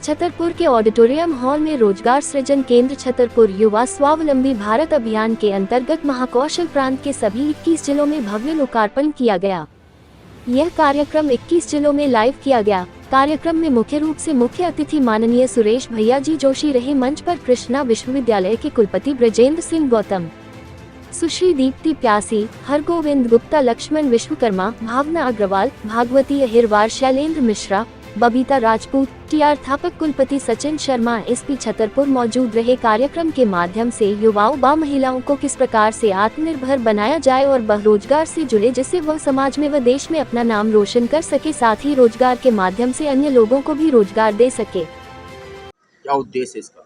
छतरपुर के auditorium hall में रोजगार सृजन केंद्र छतरपुर युवा स्वावलंबी भारत अभियान के अंतर्गत महाकौशल प्रांत के सभी 21 जिलों में भव्य लोकार्पण किया गया। यह कार्यक्रम 21 जिलों में लाइव किया गया। कार्यक्रम में मुख्य रूप से मुख्य अतिथि माननीय सुरेश भैयाजी जोशी रहे। मंच पर कृष्णा विश्वविद्यालय के कुलपति ब्रजेंद्र सिंह गौतम, सुश्री दीप्ति प्यासी, हरगोविंद गुप्ता, लक्ष्मण विश्वकर्मा, भावना अग्रवाल, भागवती अहिरवार, शैलेंद्र मिश्रा, बबीता राजपूत, टीआर थापक, कुलपति सचिन शर्मा, एसपी छतरपुर मौजूद रहे। कार्यक्रम के माध्यम से युवाओं व महिलाओं को किस प्रकार से आत्मनिर्भर बनाया जाए और वह रोजगार से जुड़े जिससे वह समाज में व देश में अपना नाम रोशन कर सके, साथ ही रोजगार के माध्यम से अन्य लोगों को भी रोजगार दे सके। क्या उद्देश्य इसका?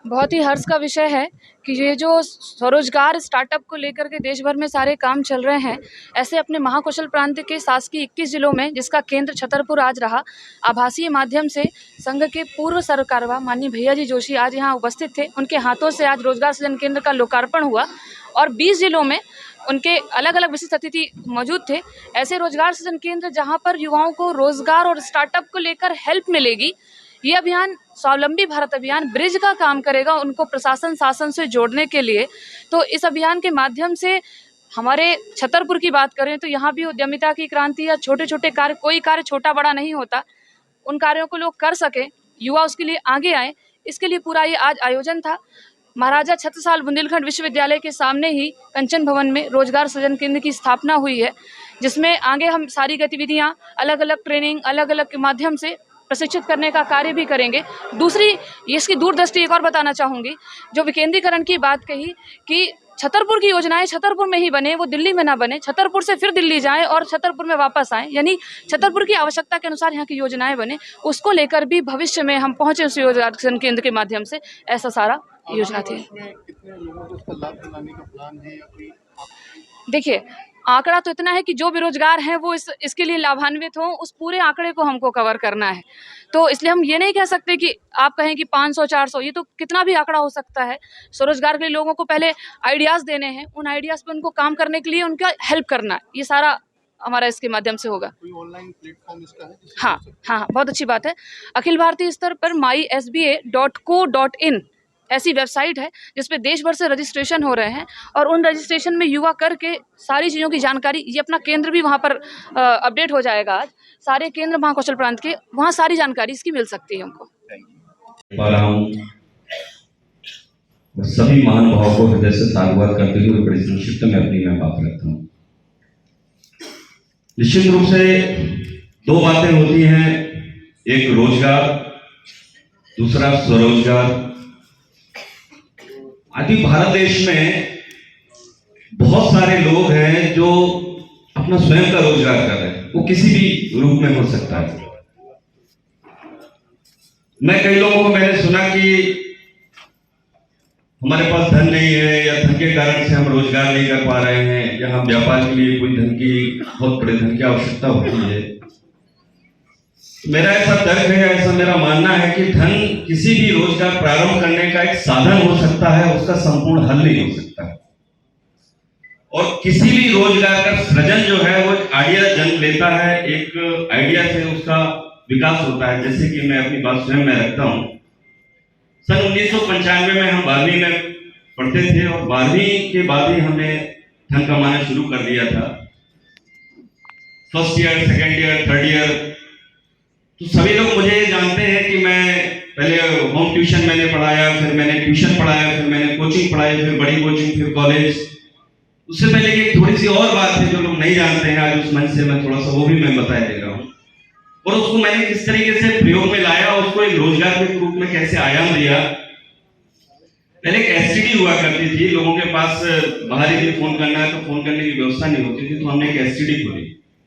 बहुत ही हर्ष का विषय है कि ये जो स्वरोजगार स्टार्टअप को लेकर के देश भर में सारे काम चल रहे हैं, ऐसे अपने महाकौशल प्रांत के शासकीय 21 जिलों में, जिसका केंद्र छतरपुर आज रहा, आभासीय माध्यम से संघ के पूर्व सरकारवा माननीय भैयाजी जोशी आज यहाँ उपस्थित थे। उनके हाथों से आज रोजगार सृजन केंद्र का लोकार्पण हुआ और 20 जिलों में उनके अलग अलग विशिष्ट अतिथि मौजूद थे। ऐसे रोजगार सृजन केंद्र जहाँ पर युवाओं को रोजगार और स्टार्टअप को लेकर हेल्प मिलेगी। ये अभियान स्वावलंबी भारत अभियान ब्रिज का काम करेगा उनको प्रशासन शासन से जोड़ने के लिए। तो इस अभियान के माध्यम से हमारे छतरपुर की बात करें तो यहाँ भी उद्यमिता की क्रांति या छोटे छोटे कार्य, कोई कार्य छोटा बड़ा नहीं होता, उन कार्यों को लोग कर सके, युवा उसके लिए आगे आए, इसके लिए पूरा ये आज आयोजन था। महाराजा छत्रसाल बुंदेलखंड विश्वविद्यालय के सामने ही कंचन भवन में रोजगार सृजन केंद्र की स्थापना हुई है, जिसमें आगे हम सारी गतिविधियाँ अलग अलग ट्रेनिंग अलग अलग के माध्यम से प्रशिक्षित करने का कार्य भी करेंगे। दूसरी इसकी दूरदृष्टि एक और बताना चाहूँगी, जो विकेंद्रीकरण की बात कही कि छतरपुर की योजनाएं छतरपुर में ही बने, वो दिल्ली में ना बने, छतरपुर से फिर दिल्ली जाएं और छतरपुर में वापस आएं, यानी छतरपुर की आवश्यकता के अनुसार यहाँ की योजनाएं बने, उसको लेकर भी भविष्य में हम पहुँचे उस रोजगार सृजन केंद्र के माध्यम से। ऐसा सारा योजना थी। देखिए, आंकड़ा तो इतना है कि जो बेरोजगार हैं वो इसके लिए लाभान्वित हों, उस पूरे आंकड़े को हमको कवर करना है। तो इसलिए हम ये नहीं कह सकते कि आप कहें कि 500 400, ये तो कितना भी आंकड़ा हो सकता है। स्वरोजगार के लिए लोगों को पहले आइडियाज़ देने हैं, उन आइडियाज़ पे उनको काम करने के लिए उनका हेल्प करना है, ये सारा हमारा इसके माध्यम से होगा। कोई ऑनलाइन प्लेटफॉर्म इसका है? हाँ, बहुत अच्छी बात है। अखिल भारतीय स्तर पर mysba.co.in ऐसी वेबसाइट है जिसपे देश भर से रजिस्ट्रेशन हो रहे हैं और उन रजिस्ट्रेशन में युवा करके सारी चीज़ों की जानकारी, ये अपना केंद्र भी वहाँ पर अपडेट हो जाएगा। आज सारे केंद्र महाकौशल प्रांत के, वहाँ सारी जानकारी इसकी मिल सकती है हमको। सभी महान भावों को हृदय से साधुवाद करते हुए बड़ी संक्षिप्त में अपनी मैं बात रखता हूँ। निश्चित रूप से दो बातें होती हैं, एक रोजगार, दूसरा स्वरोजगार। आदि भारत देश में बहुत सारे लोग हैं जो अपना स्वयं का रोजगार कर रहे हैं, वो किसी भी रूप में हो सकता है। मैं कई लोगों को मैंने सुना कि हमारे पास धन नहीं है या धन के कारण से हम रोजगार नहीं कर पा रहे हैं या हम व्यापार के लिए कोई धन की, बहुत बड़े धन की आवश्यकता होती है। मेरा ऐसा तर्क है, ऐसा मेरा मानना है कि धन किसी भी रोजगार प्रारंभ करने का एक साधन हो सकता है, उसका संपूर्ण हल नहीं हो सकता है। और किसी भी रोजगार का सृजन जो है वो एक आइडिया जन्म लेता है, एक आइडिया से उसका विकास होता है। जैसे कि मैं अपनी बात स्वयं में रखता हूँ, सन 1995 में हम 12वीं में पढ़ते थे और 12वीं के बाद ही हमने धन कमाना शुरू कर दिया था। First year, second year, third year, तो सभी लोग मुझे जानते हैं कि मैं पहले होम ट्यूशन मैंने पढ़ाया, फिर मैंने ट्यूशन पढ़ाया, फिर मैंने कोचिंग पढ़ाई, फिर बड़ी कोचिंग, फिर कॉलेज। उससे पहले की थोड़ी सी और बात है जो लोग नहीं जानते हैं, आज उस मंच से मैं थोड़ा सा वो भी मैं बता दे रहा हूँ। और उसको मैंने किस तरीके से प्रयोग में लाया, उसको एक रोजगार के रूप में कैसे आयाम दिया। पहले एक एसटीडी हुआ करती थी, लोगों के पास बाहर ही फोन करना है तो फोन करने की व्यवस्था नहीं होती थी, तो हमने एक एसटीडी खोली।